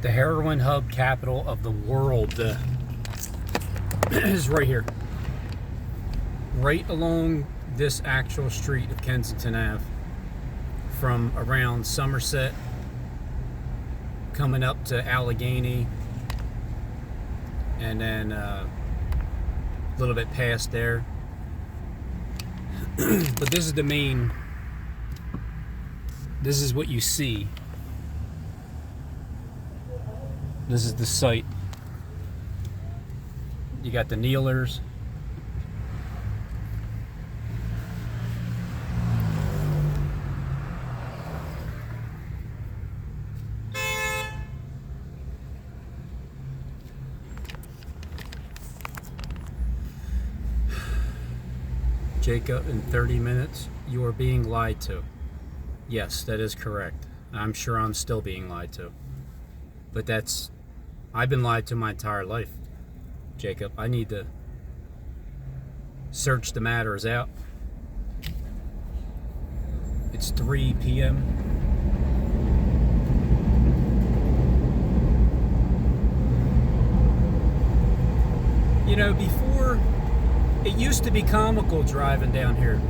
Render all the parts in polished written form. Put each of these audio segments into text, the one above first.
The heroin hub capital of the world is right here. Right along this actual street of Kensington Ave. From around Somerset, coming up to Allegheny, and then a little bit past there. But this is the main, this is what you see. This is the site. You got the kneelers. Jacob, in 30 minutes, you are being lied to. Yes, that is correct. I'm sure I'm still being lied to. But I've been lied to my entire life, Jacob. I need to search the matters out. It's 3 p.m. You know, before, it used to be comical driving down here.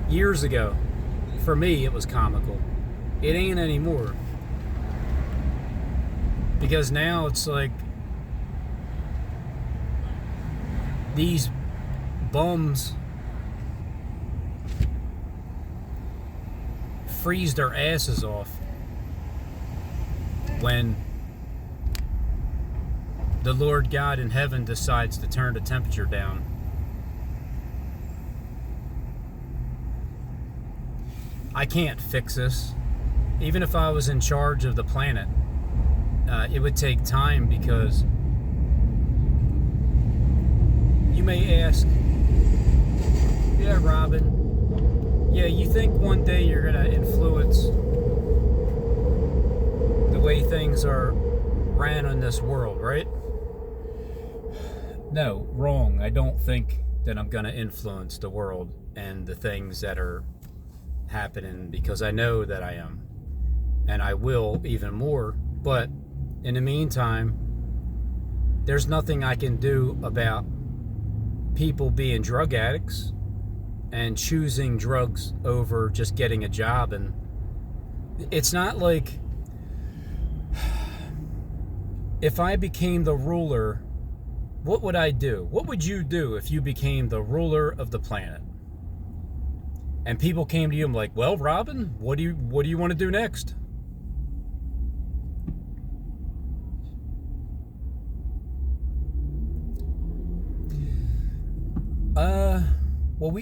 Years ago, for me, it was comical. It ain't anymore. Because now it's like these bums freeze their asses off when the Lord God in heaven decides to turn the temperature down. I can't fix this. Even if I was in charge of the planet, it would take time, because you may ask, yeah, Robin, yeah, you think one day you're going to influence the way things are ran in this world, right? No, wrong. I don't think that I'm going to influence the world and the things that are happening, because I know that I am. And I will even more. But in the meantime, there's nothing I can do about people being drug addicts and choosing drugs over just getting a job. And it's not like if I became the ruler, what would I do? What would you do if you became the ruler of the planet? And people came to you and like, well, Robin, what do you want to do next? Well,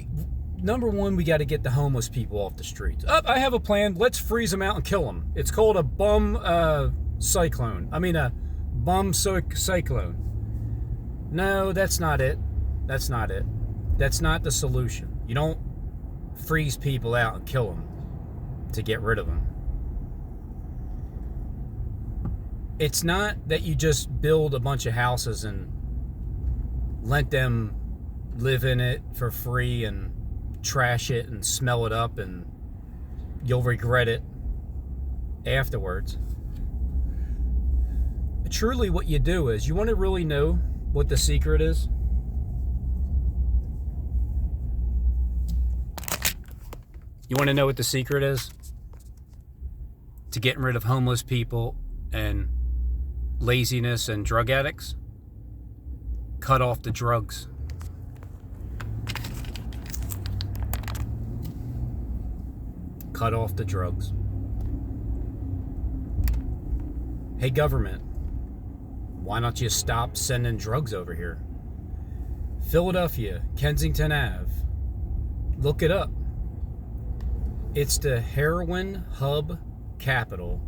number one, we got to get the homeless people off the streets. I have a plan. Let's freeze them out and kill them. It's called a bum cyclone. I mean, a bum cyclone. No, that's not it. That's not it. That's not the solution. You don't freeze people out and kill them to get rid of them. It's not that you just build a bunch of houses and let them live in it for free and trash it and smell it up, and you'll regret it afterwards. Truly, what you do is, you want to really know what the secret is? You want to know what the secret is to getting rid of homeless people and laziness and drug addicts? Cut off the drugs. Cut off the drugs. Hey, government, why don't you stop sending drugs over here? Philadelphia, Kensington Ave. Look it up. It's the heroin hub capital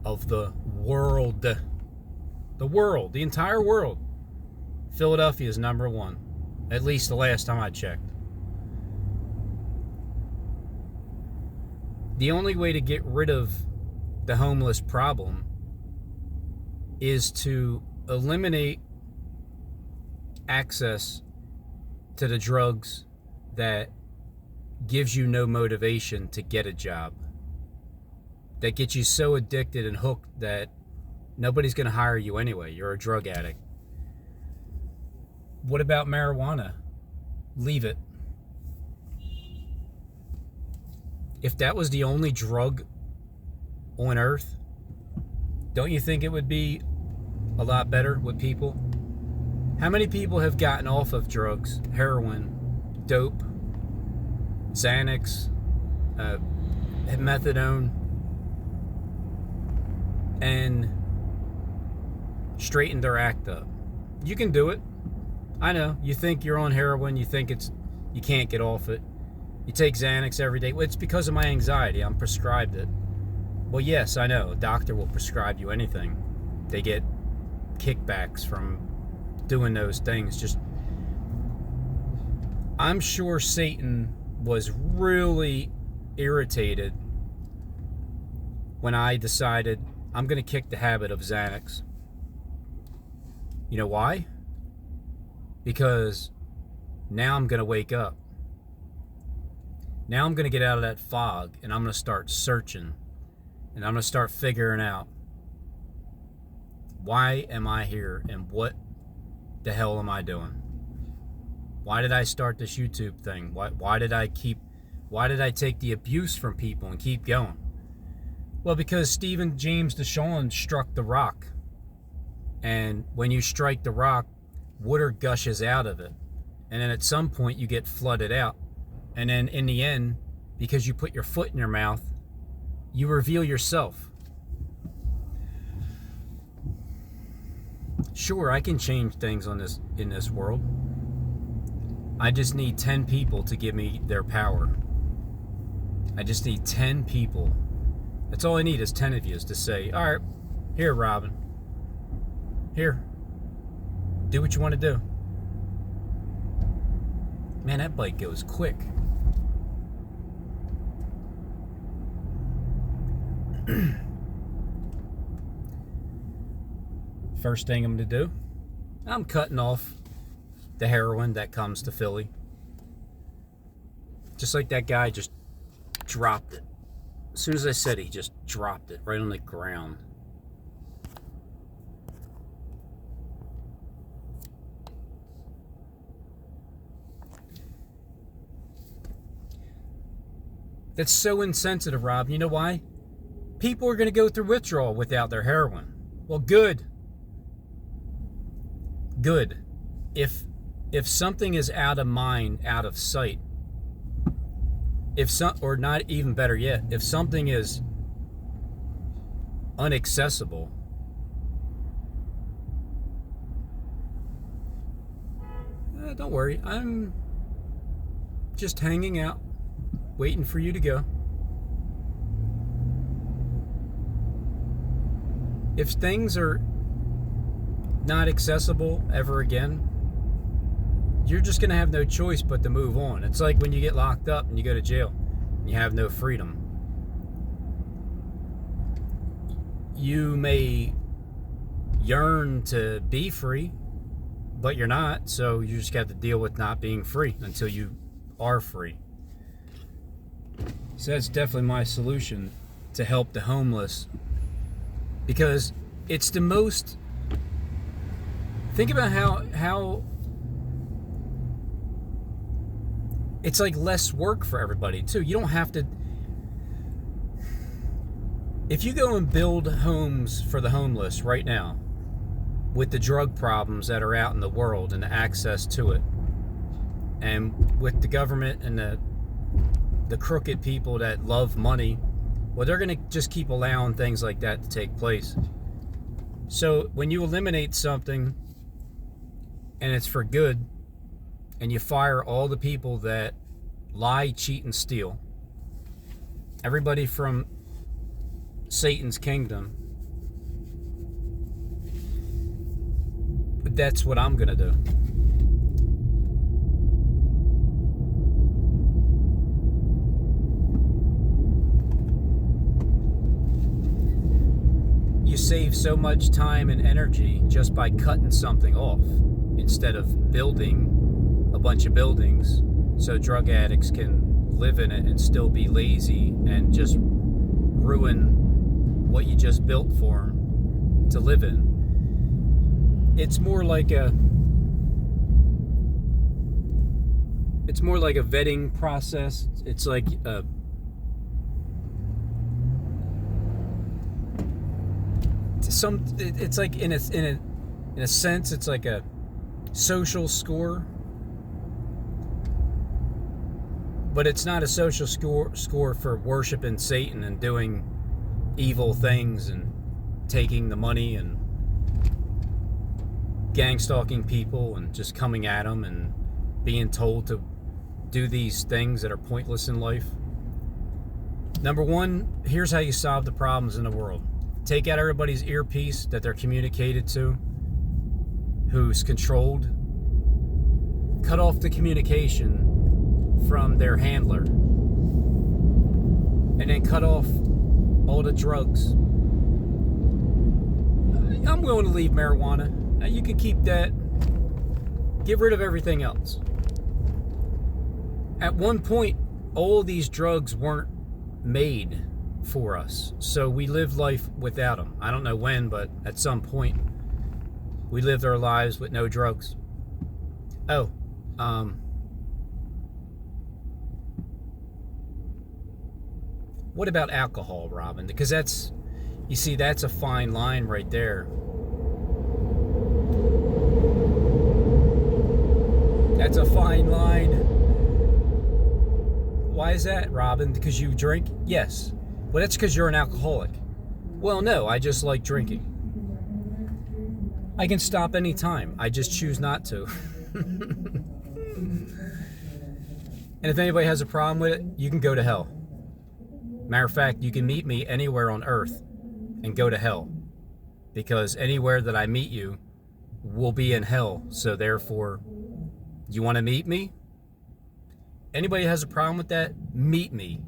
of the world. The world, the entire world. Philadelphia is number one. At least the last time I checked. The only way to get rid of the homeless problem is to eliminate access to the drugs that gives you no motivation to get a job. that get you so addicted and hooked that nobody's going to hire you anyway. You're a drug addict. What about marijuana? Leave it. If that was the only drug on earth, don't you think it would be a lot better with people? How many people have gotten off of drugs, heroin, dope, Xanax, methadone, and straightened their act up? You can do it. I know. You think you're on heroin, you think you can't get off it. You take Xanax every day. Well, it's because of my anxiety. I'm prescribed it. Well, yes, I know. A doctor will prescribe you anything. They get kickbacks from doing those things. I'm sure Satan was really irritated when I decided I'm going to kick the habit of Xanax. You know why? Because now I'm going to wake up. Now I'm going to get out of that fog, and I'm going to start searching, and I'm going to start figuring out, why am I here, and what the hell am I doing? Why did I start this YouTube thing? Why did I take the abuse from people and keep going? Well, because Stephen James DeShawn struck the rock. And when you strike the rock, water gushes out of it. And then at some point you get flooded out. And then in the end, because you put your foot in your mouth, you reveal yourself. Sure, I can change things in this world. I just need 10 people to give me their power. I just need 10 people. That's all I need is 10 of you to say, all right, here, Robin. Here. Do what you want to do. Man, that bike goes quick. First thing I'm going to do, I'm cutting off the heroin that comes to Philly. Just like that guy just dropped it. As soon as I said it, he just dropped it right on the ground. That's so insensitive, Rob. You know why? People are going to go through withdrawal without their heroin. Well, good. Good. If something is out of mind, out of sight, or not even better yet, if something is inaccessible, don't worry. I'm just hanging out, waiting for you to go. If things are not accessible ever again, you're just going to have no choice but to move on. It's like when you get locked up and you go to jail and you have no freedom. You may yearn to be free, but you're not, so you just got to deal with not being free until you are free. So that's definitely my solution to help the homeless, because it's the most... Think about how it's like less work for everybody too. You don't have to... If you go and build homes for the homeless right now, with the drug problems that are out in the world and the access to it, and with the government and the crooked people that love money, well, they're going to just keep allowing things like that to take place. So when you eliminate something and it's for good, and you fire all the people that lie, cheat, and steal, everybody from Satan's kingdom, but that's what I'm going to do. You save so much time and energy just by cutting something off instead of building a bunch of buildings so drug addicts can live in it and still be lazy and just ruin what you just built for them to live in. It's more like a vetting process. It's like it's like in a sense, it's like a social score, but it's not a social score for worshiping Satan and doing evil things and taking the money and gang stalking people and just coming at them and being told to do these things that are pointless in life. Number one, here's how you solve the problems in the world. Take out everybody's earpiece that they're communicated to, who's controlled. Cut off the communication from their handler. And then cut off all the drugs. I'm willing to leave marijuana. Now you can keep that. Get rid of everything else. At one point, all these drugs weren't made for us, so we lived life without them. I don't know when, but at some point we lived our lives with no drugs. What about alcohol, Robin? Because that's a fine line right there. That's a fine line. Why is that, Robin? Because you drink? Yes. Well, that's because you're an alcoholic. Well, no, I just like drinking. I can stop any time. I just choose not to. And if anybody has a problem with it, you can go to hell. Matter of fact, you can meet me anywhere on earth and go to hell. Because anywhere that I meet you will be in hell. So therefore, you want to meet me? Anybody has a problem with that, meet me.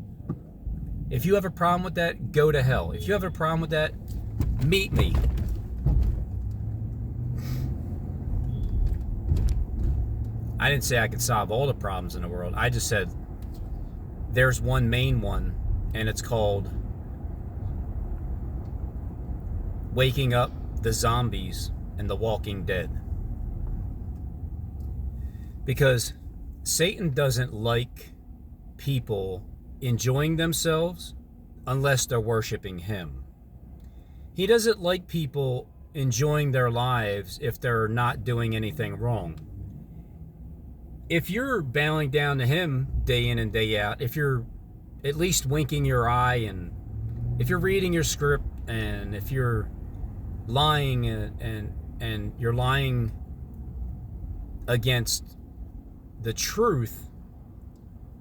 If you have a problem with that, go to hell. If you have a problem with that, meet me. I didn't say I could solve all the problems in the world. I just said there's one main one, and it's called waking up the zombies and the Walking Dead. Because Satan doesn't like people enjoying themselves unless they're worshiping him. He doesn't like people enjoying their lives if they're not doing anything wrong. If you're bowing down to him day in and day out, if you're at least winking your eye, and if you're reading your script, and if you're lying and you're lying against the truth,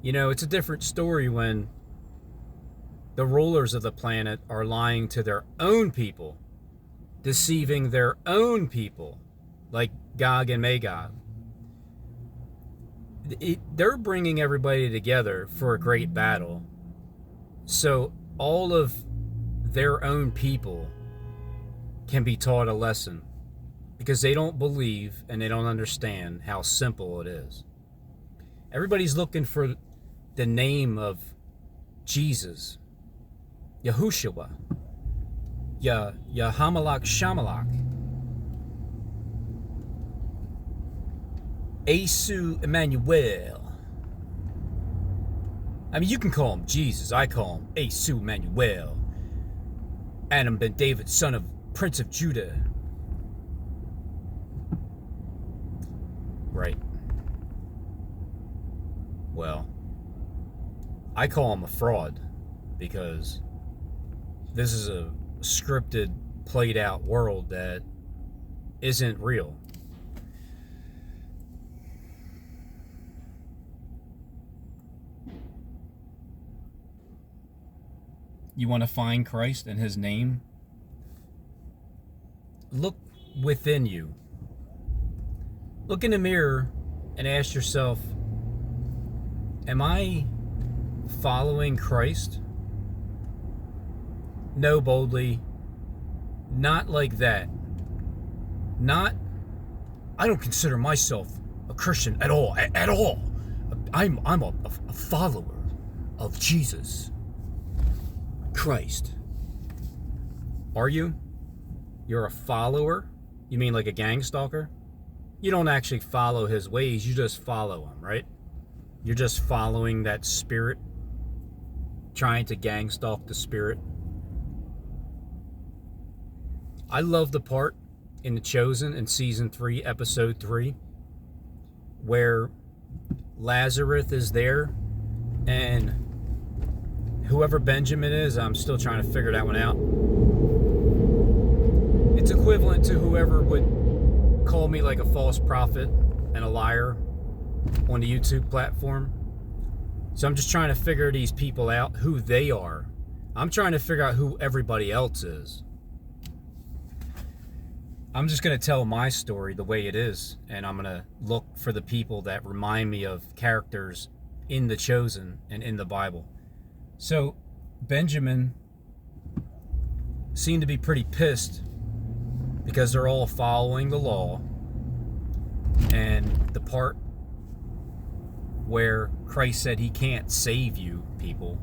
it's a different story when the rulers of the planet are lying to their own people, deceiving their own people, like Gog and Magog. They're bringing everybody together for a great battle. So all of their own people can be taught a lesson because they don't believe and they don't understand how simple it is. Everybody's looking for the name of Jesus, Yahushua, Yahamalak Shamalak, Esu Emmanuel. I mean, you can call him Jesus. I call him Esu Emmanuel. Adam ben David, son of Prince of Judah. Right. Well, I call him a fraud because this is a scripted, played out world that isn't real. You want to find Christ and his name? Look within you. Look in the mirror and ask yourself, am I following Christ? No, boldly. Not like that. Not, I don't consider myself a Christian at all. At all. I'm a follower of Jesus Christ. Are you? You're a follower? You mean like a gang stalker? You don't actually follow his ways, you just follow him, right? You're just following that spirit, trying to gang stalk the spirit. I love the part in The Chosen in season 3, episode 3, where Lazarus is there and whoever Benjamin is, I'm still trying to figure that one out. It's equivalent to whoever would call me like a false prophet and a liar on the YouTube platform. So I'm just trying to figure these people out, who they are. I'm trying to figure out who everybody else is. I'm just going to tell my story the way it is, and I'm going to look for the people that remind me of characters in The Chosen and in the Bible. So Benjamin seemed to be pretty pissed because they're all following the law, and the part where Christ said he can't save you people,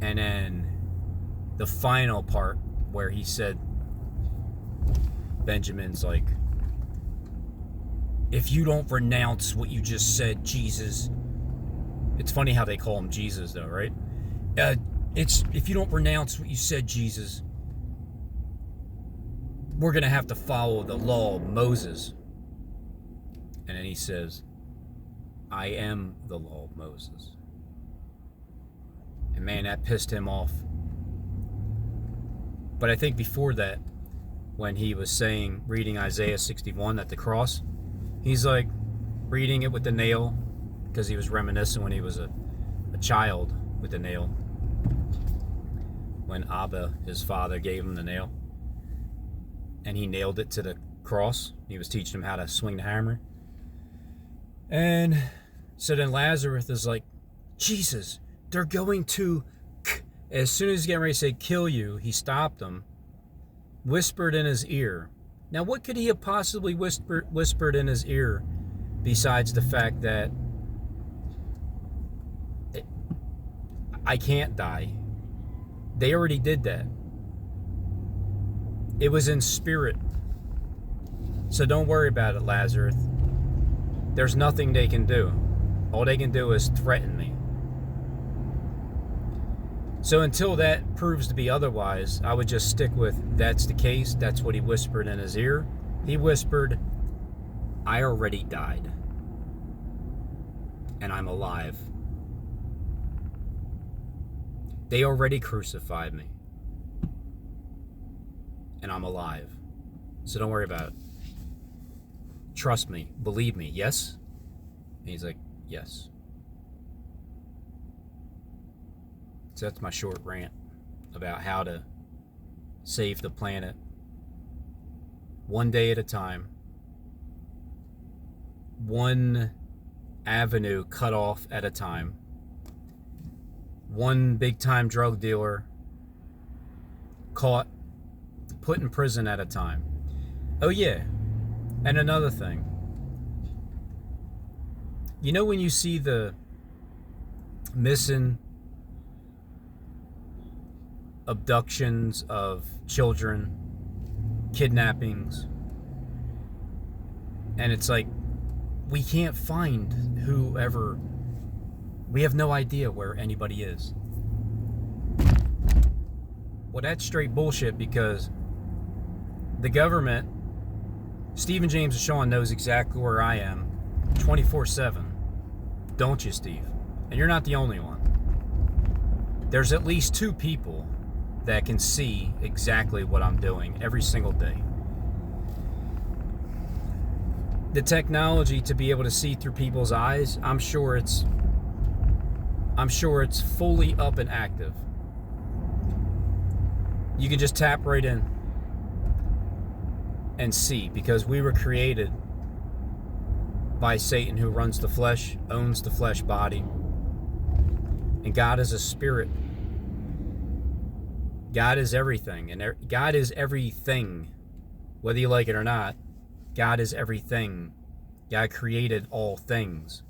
and then the final part where he said, Benjamin's like, if you don't renounce what you just said, Jesus. It's funny how they call him Jesus though, right? It's if you don't renounce what you said, Jesus, we're gonna have to follow the law of Moses. And then he says, I am the law of Moses. And man, that pissed him off. But I think before that, when he was saying, reading Isaiah 61 at the cross, he's like reading it with the nail, because he was reminiscing when he was a child with the nail, when Abba, his father, gave him the nail and he nailed it to the cross. He was teaching him how to swing the hammer. And so then Lazarus is like, Jesus, they're going to, as soon as he's getting ready to say kill you, he stopped him, whispered in his ear. Now what could he have possibly whispered in his ear besides the fact that I can't die? They already did that. It was in spirit. So don't worry about it, Lazarus. There's nothing they can do. All they can do is threaten me. So until that proves to be otherwise, I would just stick with that's the case. That's what he whispered in his ear. He whispered, I already died. And I'm alive. They already crucified me. And I'm alive. So don't worry about it. Trust me. Believe me. Yes? And he's like, yes. So that's my short rant about how to save the planet one day at a time. One avenue cut off at a time. One big-time drug dealer caught, put in prison at a time. Oh yeah, and another thing. You know when you see the missing abductions of children, kidnappings, and it's like, we can't find whoever, we have no idea where anybody is. Well, that's straight bullshit, because the government, Stephen James and Sean knows exactly where I am 24/7. Don't you, Steve? And you're not the only one. There's at least 2 people that can see exactly what I'm doing every single day. The technology to be able to see through people's eyes, I'm sure it's fully up and active. You can just tap right in and see, because we were created by Satan, who runs the flesh, owns the flesh body. And God is a spirit. God is everything, and God is everything, whether you like it or not. God is everything. God created all things.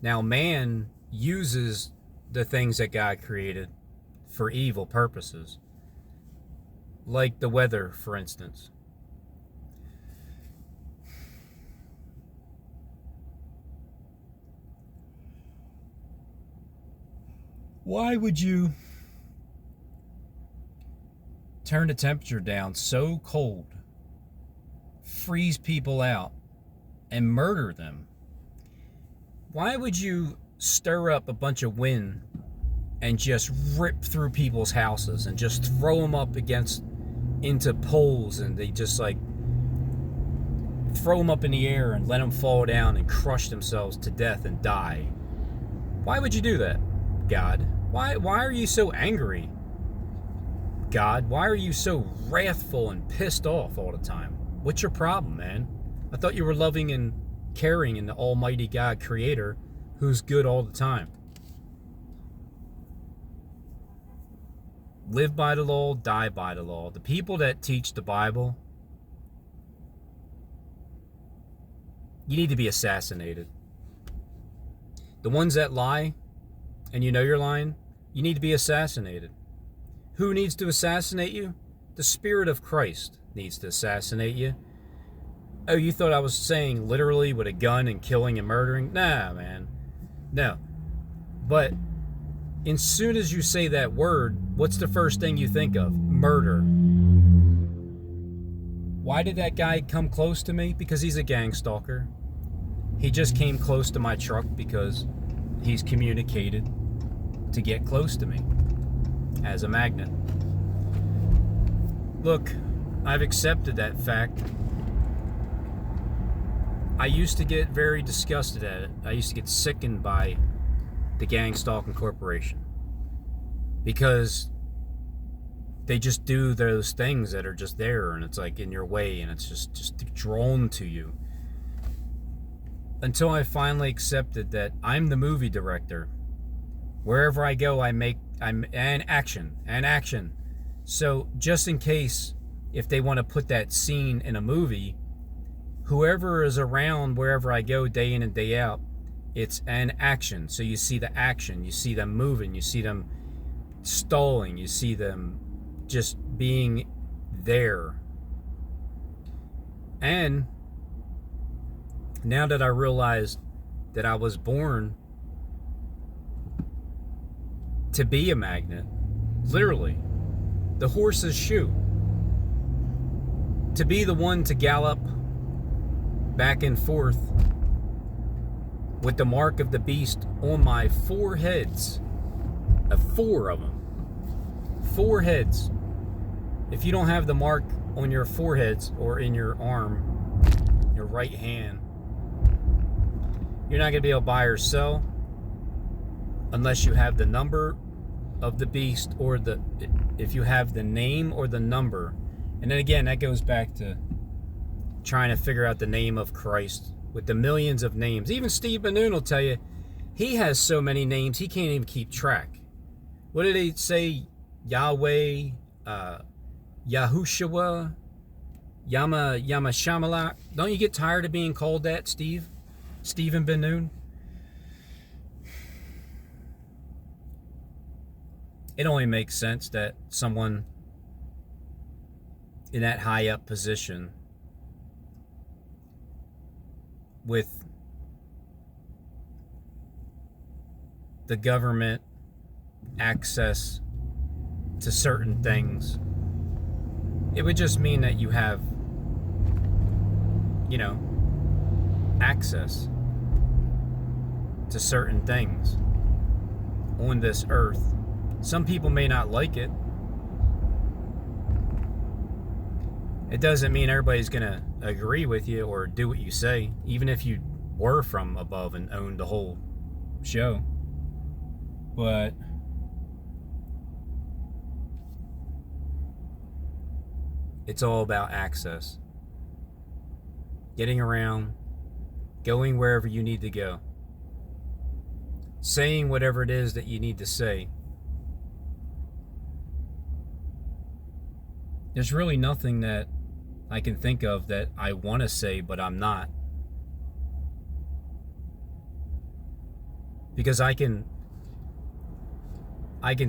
Now man uses the things that God created for evil purposes. like the weather, for instance. Why would you turn the temperature down so cold, freeze people out, and murder them? Why would you stir up a bunch of wind and just rip through people's houses and just throw them up into poles, and they just like throw them up in the air and let them fall down and crush themselves to death and die? Why would you do that, God? Why are you so angry, God? Why are you so wrathful and pissed off all the time? What's your problem, man? I thought you were loving and caring in the Almighty God Creator who's good all the time. Live by the law, die by the law. The people that teach the Bible, you need to be assassinated. The ones that lie, and you know you're lying, you need to be assassinated. Who needs to assassinate you? The Spirit of Christ needs to assassinate you. Oh, you thought I was saying literally with a gun and killing and murdering? Nah, man. No. But as soon as you say that word, what's the first thing you think of? Murder. Why did that guy come close to me? Because he's a gang stalker. He just came close to my truck because he's communicated to get close to me as a magnet. Look, I've accepted that fact. I used to get very disgusted at it. I used to get sickened by the gang stalking corporation because they just do those things that are just there, and it's like in your way, and it's just drawn to you. Until I finally accepted that I'm the movie director. Wherever I go, I'm action. So just in case, if they want to put that scene in a movie, whoever is around wherever I go day in and day out, it's an action. So you see the action, you see them moving, you see them stalling, you see them just being there. And now that I realized that I was born to be a magnet, literally, the horse's shoe, to be the one to gallop back and forth with the mark of the beast on my four heads, four of them, 4 heads. If you don't have the mark on your foreheads or in your arm, your right hand, you're not going to be able to buy or sell unless you have the number of the beast, or if you have the name or the number. And then again, that goes back to trying to figure out the name of Christ with the millions of names. Even Steve Benoon will tell you he has so many names he can't even keep track. What did he say? Yahweh, Yahushua, Yama Shamalak. Don't you get tired of being called that, Stephen Benoon? It only makes sense that someone in that high up position with the government access to certain things, it would just mean that you have, access to certain things on this earth. Some people may not like it. It doesn't mean everybody's going to agree with you or do what you say, even if you were from above and owned the whole show. But it's all about access. Getting around, going wherever you need to go, saying whatever it is that you need to say. There's really nothing that I can think of that I want to say, but I'm not. Because I can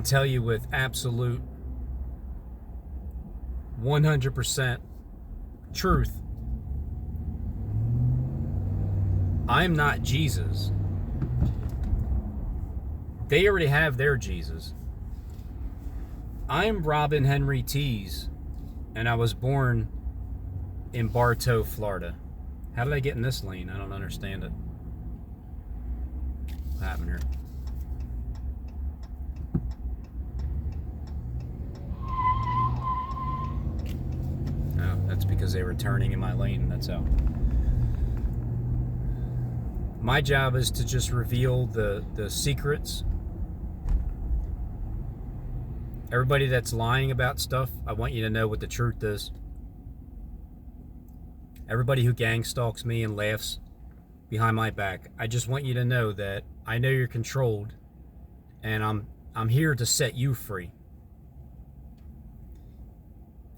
tell you with absolute 100% truth. I'm not Jesus. They already have their Jesus. I'm Robin Henry Tees, and I was born in Bartow, Florida. How did I get in this lane? I don't understand it. What happened here? Oh, that's because they were turning in my lane. That's how. My job is to just reveal the secrets. Everybody that's lying about stuff, I want you to know what the truth is. Everybody who gang stalks me and laughs behind my back, I just want you to know that I know you're controlled, and I'm here to set you free.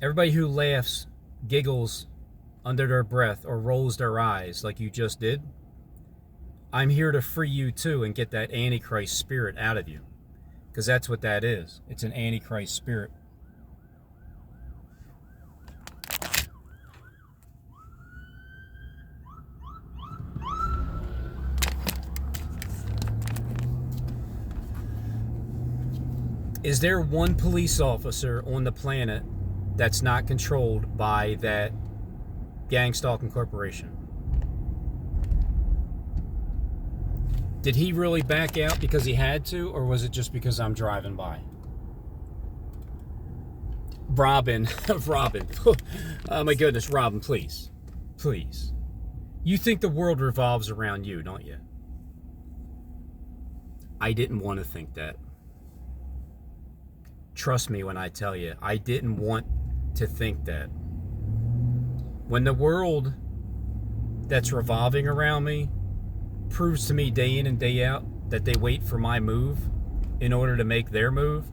Everybody who laughs, giggles under their breath, or rolls their eyes like you just did, I'm here to free you too and get that Antichrist spirit out of you. Because that's what that is. It's an Antichrist spirit. Is there one police officer on the planet that's not controlled by that gang stalking corporation? Did he really back out because he had to, or was it just because I'm driving by? Robin, Robin. Oh my goodness, Robin, please. Please. You think the world revolves around you, don't you? I didn't want to think that. Trust me when I tell you, I didn't want to think that. When the world that's revolving around me proves to me day in and day out that they wait for my move in order to make their move,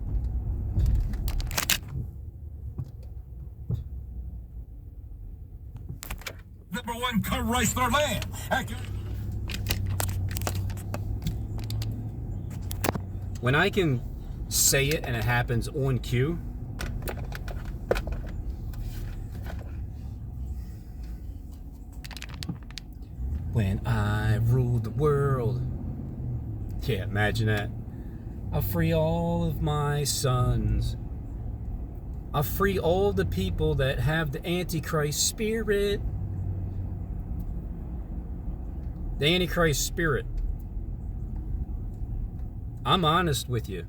Number one Chrysler land. when I can say it and it happens on cue, when I rule the world, yeah, imagine that. I'll free all of my sons. I'll free all the people that have the Antichrist spirit. The Antichrist spirit. I'm honest with you.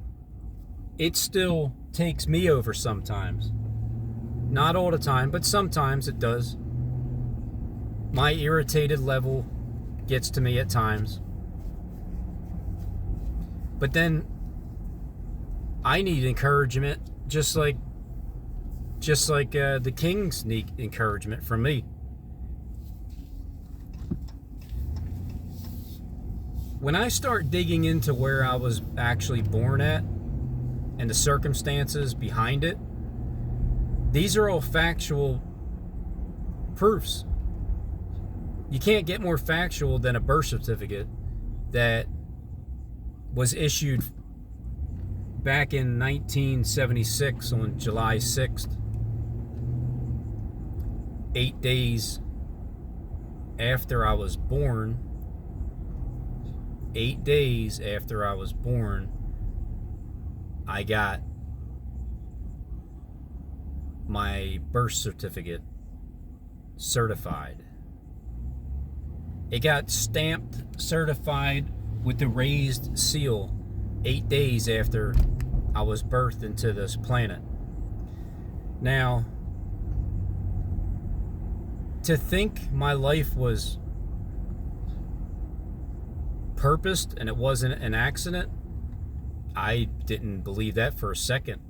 It still takes me over sometimes. Not all the time, but sometimes it does. My irritated level gets to me at times. But then I need encouragement, just like the kings need encouragement from me. When I start digging into where I was actually born at and the circumstances behind it, these are all factual proofs. You can't get more factual than a birth certificate that was issued back in 1976 on July 6th, 8 days after I was born. 8 days after I was born, I got my birth certificate certified. It got stamped certified with the raised seal 8 days after I was birthed into this planet. Now, to think my life was purposed and it wasn't an accident, I didn't believe that for a second.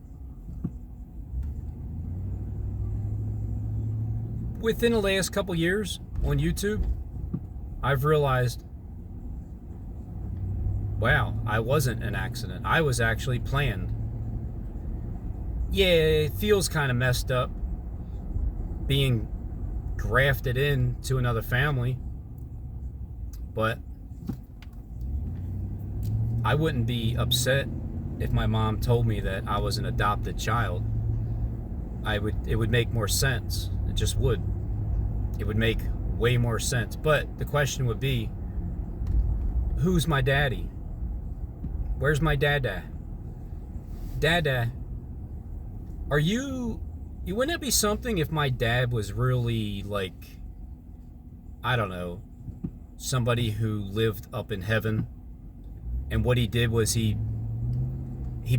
Within the last couple years on YouTube, I've realized, wow, I wasn't an accident. I was actually planned. Yeah, it feels kind of messed up being grafted into another family, but I wouldn't be upset if my mom told me that I was an adopted child. it would make more sense. It just would. It would make way more sense. But the question would be, who's my daddy? Where's my dada? Dada, are you... Wouldn't it be something if my dad was really, like, I don't know, somebody who lived up in heaven, and what he did was he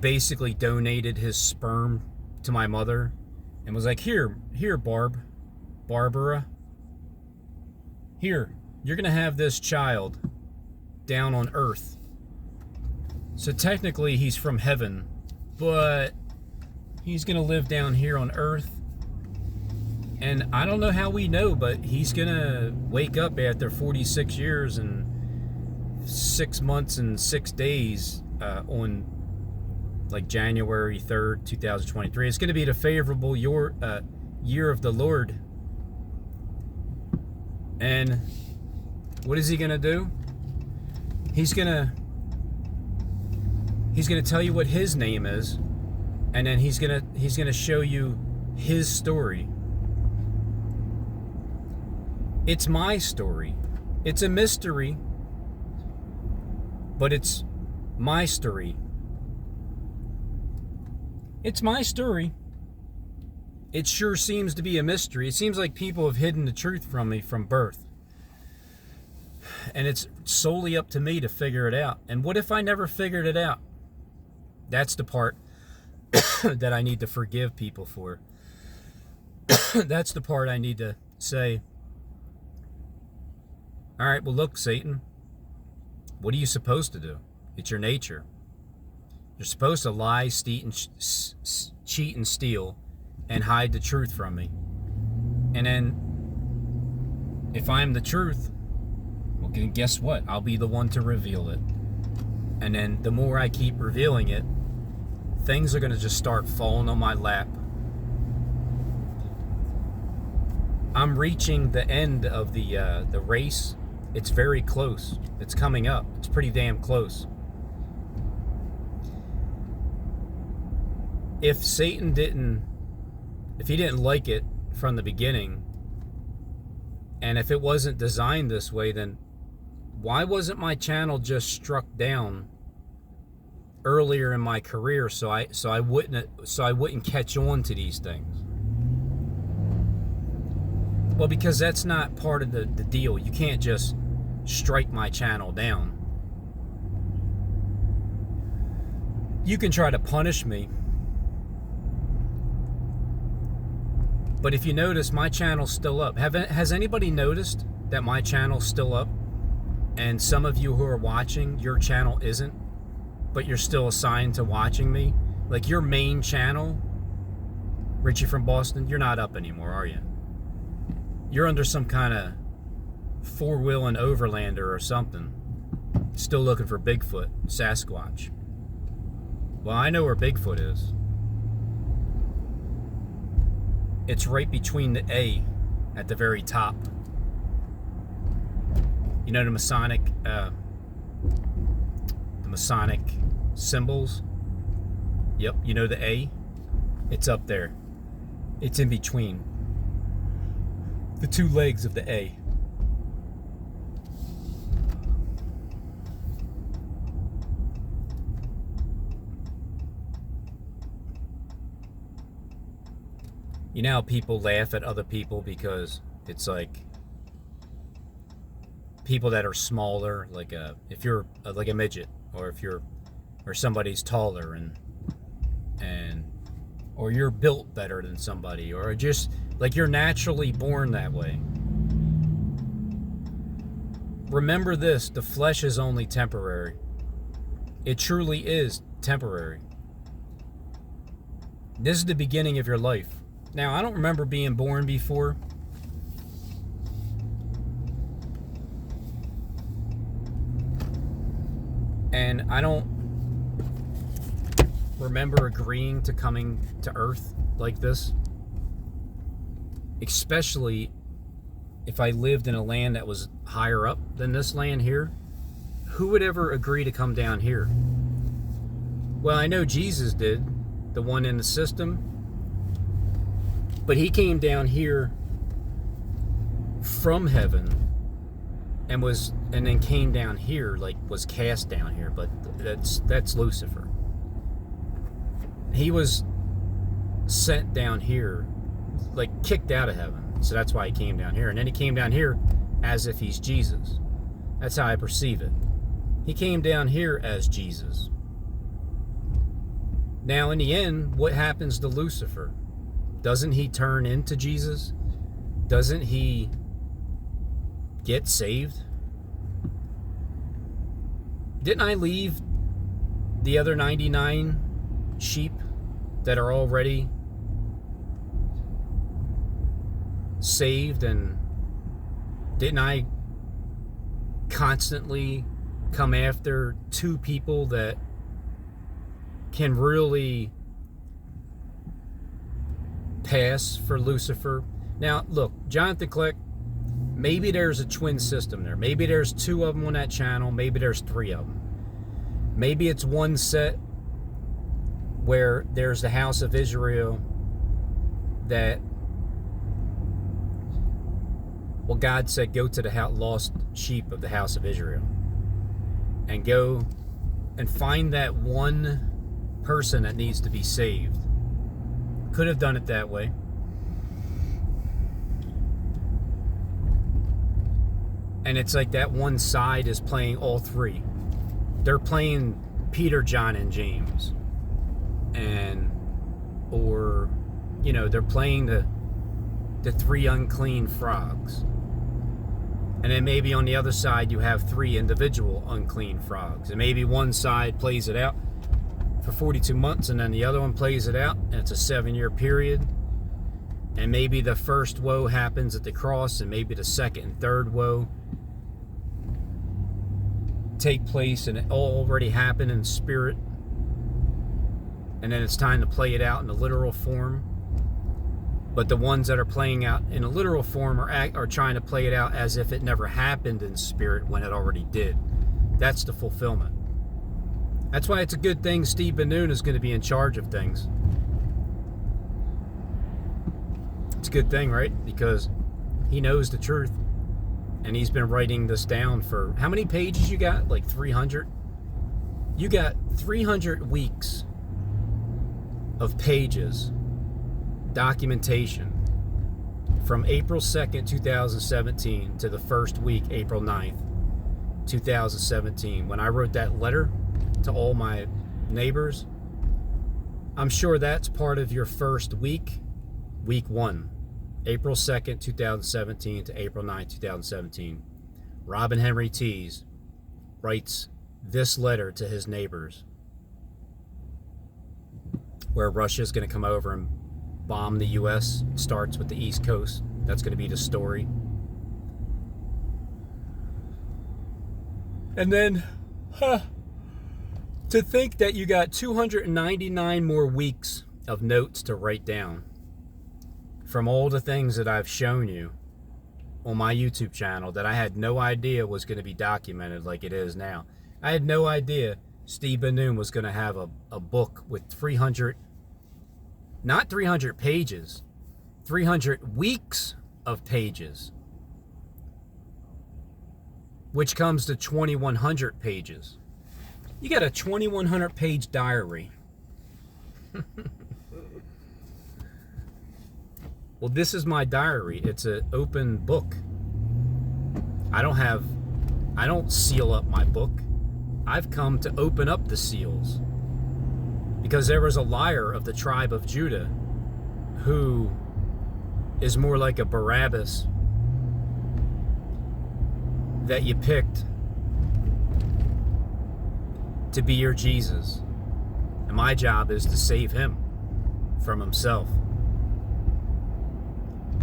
basically donated his sperm to my mother and was like, here, Barbara, here, you're gonna have this child down on earth. So technically he's from heaven, but he's gonna live down here on earth. And I don't know how we know, but he's gonna wake up after 46 years and 6 months and 6 days on like January 3rd, 2023. It's gonna be the favorable year of the Lord. And what is he gonna do? He's gonna tell you what his name is, and then he's gonna show you his story. It's my story. It's a mystery, but it's my story. It's my story. It sure seems to be a mystery. It seems like people have hidden the truth from me from birth. And it's solely up to me to figure it out. And what if I never figured it out? That's the part that I need to forgive people for. That's the part I need to say, all right, well, look, Satan, what are you supposed to do? It's your nature. You're supposed to lie, cheat, and steal, and hide the truth from me. And then, if I'm the truth, well, guess what? I'll be the one to reveal it. And then, the more I keep revealing it, things are going to just start falling on my lap. I'm reaching the end of the race. It's very close. It's coming up. It's pretty damn close. If Satan didn't like it from the beginning, and if it wasn't designed this way, then why wasn't my channel just struck down earlier in my career so I wouldn't catch on to these things? Well, because that's not part of the deal. You can't just strike my channel down. You can try to punish me, but if you notice, my channel's still up. Has anybody noticed that my channel's still up? And some of you who are watching, your channel isn't, but you're still assigned to watching me? Like your main channel, Richie from Boston, you're not up anymore, are you? You're under some kind of four-wheeling overlander or something. Still looking for Bigfoot, Sasquatch. Well, I know where Bigfoot is. It's right between the A at the very top. You know the Masonic symbols? Yep, you know the A? It's up there. It's in between the two legs of the A. You know how people laugh at other people because it's like people that are smaller, like if you're like a midget, or or somebody's taller and or you're built better than somebody, or just like you're naturally born that way. Remember this, the flesh is only temporary. It truly is temporary. This is the beginning of your life. Now, I don't remember being born before. And I don't remember agreeing to coming to Earth like this. Especially if I lived in a land that was higher up than this land here. Who would ever agree to come down here? Well, I know Jesus did, the one in the system. But he came down here from heaven and then came down here, like was cast down here, but that's Lucifer. He was sent down here, like kicked out of heaven. So that's why he came down here. And then he came down here as if he's Jesus. That's how I perceive it. He came down here as Jesus. Now, in the end, what happens to Lucifer? Doesn't he turn into Jesus? Doesn't he get saved? Didn't I leave the other 99 sheep that are already saved? And didn't I constantly come after two people that can really pass for Lucifer? Now, look, Jonathan Click, maybe there's a twin system there. Maybe there's two of them on that channel. Maybe there's three of them. Maybe it's one set where there's the house of Israel that, well, God said, go to the lost sheep of the house of Israel and go and find that one person that needs to be saved. Could have done it that way. And it's like that one side is playing all three. They're playing Peter, John, and James. Or they're playing the three unclean frogs. And then maybe on the other side you have three individual unclean frogs. And maybe one side plays it out for 42 months and then the other one plays it out, and it's a 7-year period. And maybe the first woe happens at the cross, and maybe the second and third woe take place, and it already happened in spirit. And then it's time to play it out in the literal form. But the ones that are playing out in a literal form are trying to play it out as if it never happened in spirit when it already did. That's the fulfillment. That's why it's a good thing Steve Ben-Nun is going to be in charge of things. It's a good thing, right? Because he knows the truth. And he's been writing this down for... How many pages you got? Like 300? You got 300 weeks of pages, documentation, from April 2nd, 2017 to the first week, April 9th, 2017. When I wrote that letter to all my neighbors, I'm sure that's part of your first week, week 1. April 2nd, 2017 to April 9th, 2017. Robin Henry Tees writes this letter to his neighbors, where Russia's going to come over and bomb the U.S. Starts with the East Coast. That's going to be the story. And then, to think that you got 299 more weeks of notes to write down from all the things that I've shown you on my YouTube channel that I had no idea was going to be documented like it is now. I had no idea Steve Ben-Nun was going to have a book with 300, not 300 pages, 300 weeks of pages, which comes to 2,100 pages. You got a 2,100 page diary. Well, this is my diary. It's an open book. I don't seal up my book. I've come to open up the seals. Because there was a liar of the tribe of Judah who is more like a Barabbas that you picked to be your Jesus. And my job is to save him from himself.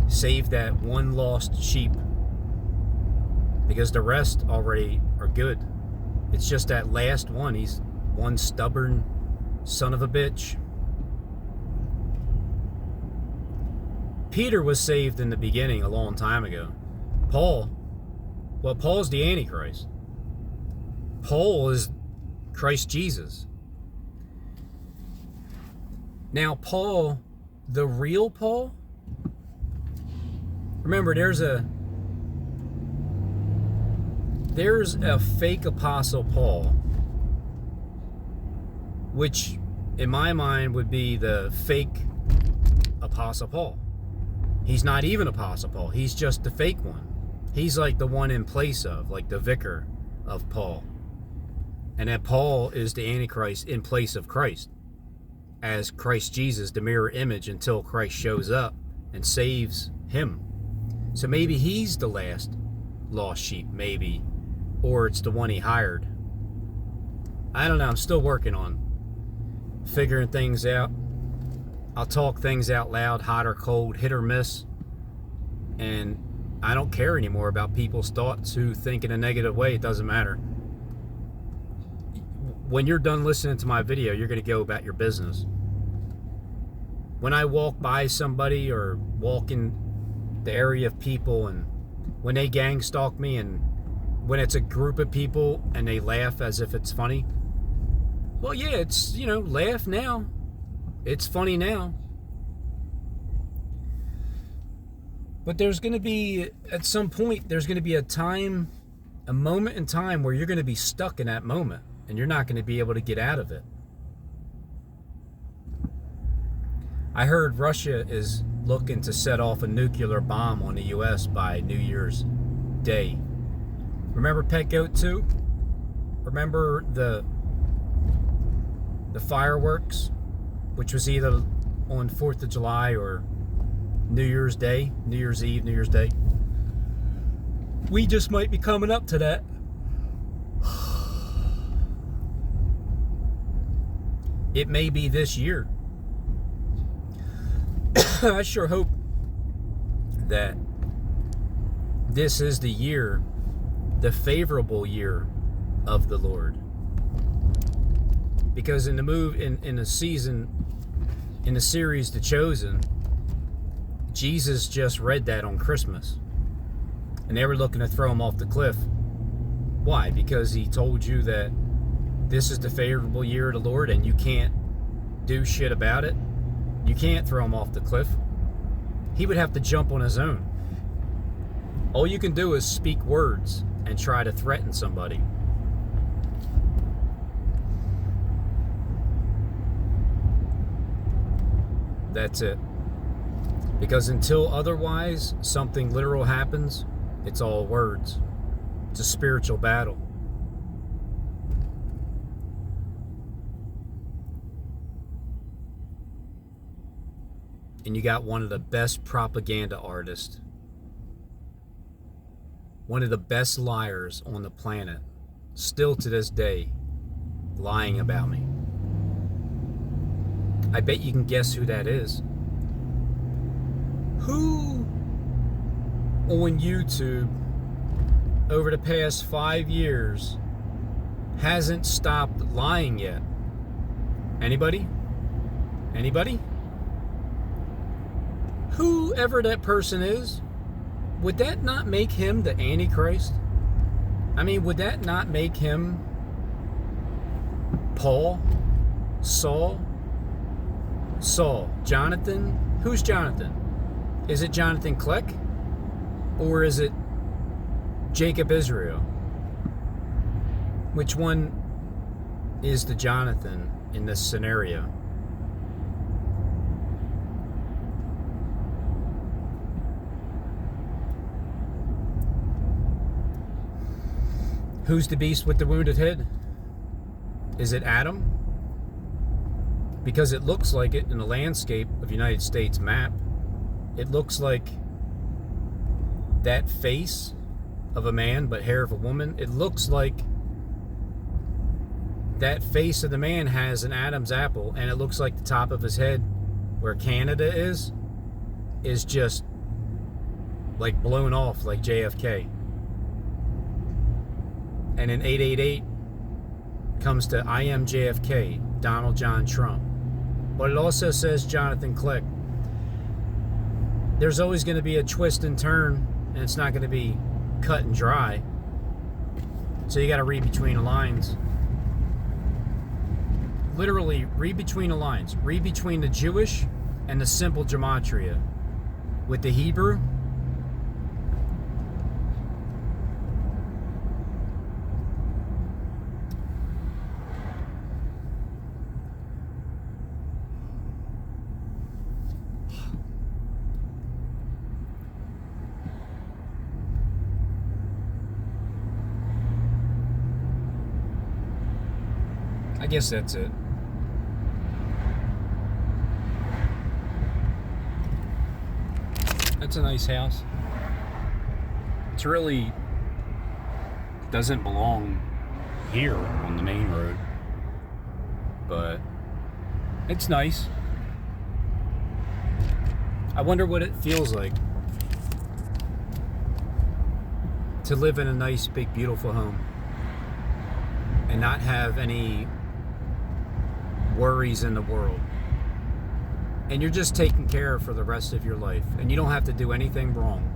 Save that one lost sheep. Because the rest already are good. It's just that last one. He's one stubborn son of a bitch. Peter was saved in the beginning a long time ago. Paul's the Antichrist. Paul is Christ Jesus. Now, Paul, the real Paul, Remember, there's a fake Apostle Paul, which in my mind would be the fake Apostle Paul. He's not even Apostle Paul. He's just the fake one. He's like the one in place of, like the vicar of Paul. And that Paul is the Antichrist in place of Christ, as Christ Jesus, the mirror image, until Christ shows up and saves him. So maybe he's the last lost sheep, maybe, or it's the one he hired. I don't know. I'm still working on figuring things out. I'll talk things out loud, hot or cold, hit or miss, and I don't care anymore about people's thoughts who think in a negative way. It doesn't matter. When you're done listening to my video, you're going to go about your business. When I walk by somebody or walk in the area of people, and when they gang stalk me, and when it's a group of people and they laugh as if it's funny, well, yeah, it's, laugh now. It's funny now. But there's going to be, at some point, there's going to be a moment in time where you're going to be stuck in that moment, and you're not going to be able to get out of it. I heard Russia is looking to set off a nuclear bomb on the U.S. by New Year's Day. Remember Pet Goat 2? Remember the fireworks, which was either on 4th of July or New Year's Day, New Year's Eve, New Year's Day? We just might be coming up to that. It may be this year. I sure hope that this is the year, the favorable year of the Lord. Because in the season, in the series The Chosen, Jesus just read that on Christmas. And they were looking to throw him off the cliff. Why? Because he told you that this is the favorable year of the Lord and you can't do shit about it. You can't throw him off the cliff. He would have to jump on his own. All you can do is speak words and try to threaten somebody. That's it. Because until otherwise something literal happens, it's all words. It's a spiritual battle. And you got one of the best propaganda artists, one of the best liars on the planet, still to this day, lying about me. I bet you can guess who that is. Who on YouTube over the past 5 years hasn't stopped lying yet? Anybody? Anybody? Whoever that person is, would that not make him the Antichrist? I mean, would that not make him Paul? Saul? Jonathan? Who's Jonathan? Is it Jonathan Kleck? Or is it Jacob Israel? Which one is the Jonathan in this scenario? Who's the beast with the wounded head? Is it Adam? Because it looks like it in the landscape of the United States map. It looks like that face of a man but hair of a woman. It looks like that face of the man has an Adam's apple, and it looks like the top of his head, where Canada is just like blown off like JFK. And in 888 comes to I am JFK, Donald John Trump. But it also says Jonathan Kleck. There's always going to be a twist and turn, and it's not going to be cut and dry. So you got to read between the lines. Literally, read between the lines. Read between the Jewish and the simple gematria. With the Hebrew, I guess that's it. That's a nice house. It's really doesn't belong here on the main road, but it's nice. I wonder what it feels like to live in a nice, big, beautiful home and not have any worries in the world. And you're just taken care of for the rest of your life, and you don't have to do anything wrong.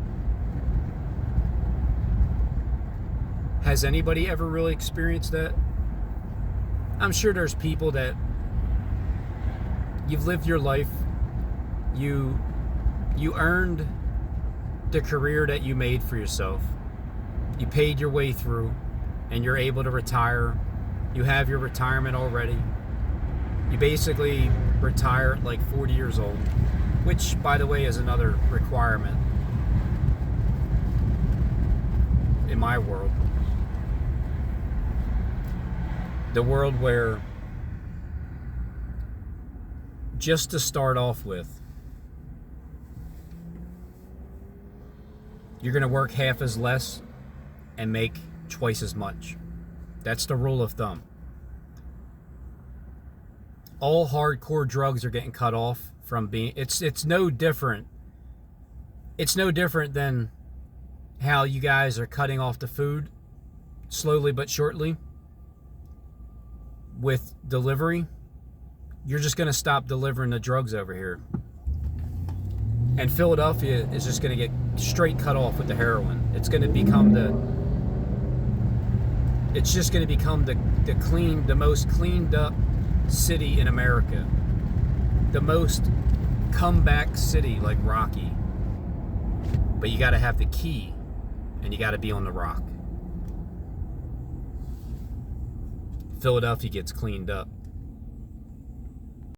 Has anybody ever really experienced that? I'm sure there's people that you've lived your life, you earned the career that you made for yourself. You paid your way through, and you're able to retire. You have your retirement already. You basically retire at like 40 years old, which, by the way, is another requirement in my world. The world where, just to start off with, you're going to work half as less and make twice as much. That's the rule of thumb. All hardcore drugs are getting cut off from being, it's no different. It's no different than how you guys are cutting off the food slowly but surely with delivery. You're just going to stop delivering the drugs over here. And Philadelphia is just going to get straight cut off with the heroin. It's going to become the most cleaned up city in America. The most comeback city, like Rocky. But you got to have the key, and you got to be on the rock. Philadelphia gets cleaned up.